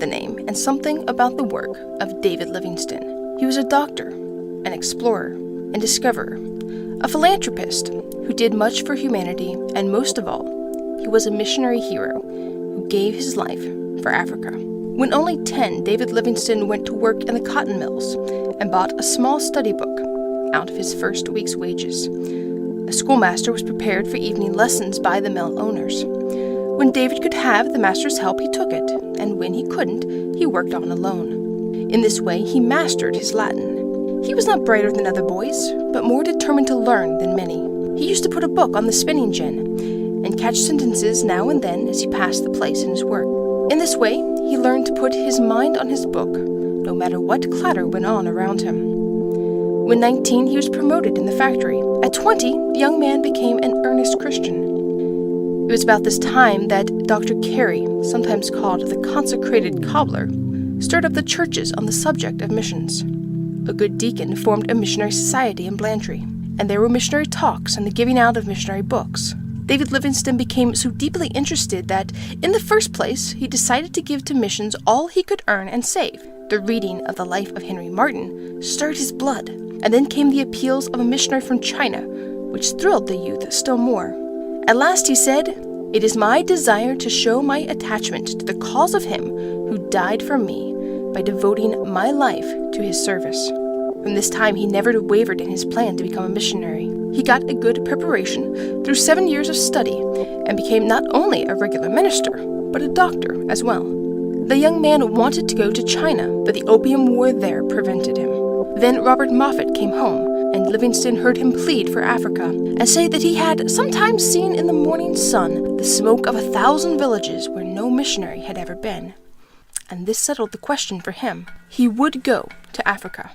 the name and something about the work of David Livingstone. He was a doctor, an explorer, and discoverer, a philanthropist who did much for humanity, and most of all, he was a missionary hero who gave his life for Africa. When only 10, David Livingstone went to work in the cotton mills and bought a small study book out of his first week's wages. A schoolmaster was prepared for evening lessons by the mill owners. When David could have the master's help, he took it, and when he couldn't, he worked on alone. In this way, he mastered his Latin. He was not brighter than other boys, but more determined to learn than many. He used to put a book on the spinning jenny and catch sentences now and then as he passed the place in his work. In this way, he learned to put his mind on his book, no matter what clatter went on around him. When 19, he was promoted in the factory. At 20, the young man became an earnest Christian. It was about this time that Dr. Carey, sometimes called the consecrated cobbler, stirred up the churches on the subject of missions. A good deacon formed a missionary society in Blantyre, and there were missionary talks and the giving out of missionary books. David Livingstone became so deeply interested that, in the first place, he decided to give to missions all he could earn and save. The reading of the life of Henry Martyn stirred his blood, and then came the appeals of a missionary from China, which thrilled the youth still more. At last he said, "It is my desire to show my attachment to the cause of him who died for me by devoting my life to his service." From this time, he never wavered in his plan to become a missionary. He got a good preparation through 7 years of study and became not only a regular minister, but a doctor as well. The young man wanted to go to China, but the opium war there prevented him. Then Robert Moffat came home, and Livingstone heard him plead for Africa and say that he had sometimes seen in the morning sun the smoke of 1,000 villages where no missionary had ever been. And this settled the question for him. He would go to Africa.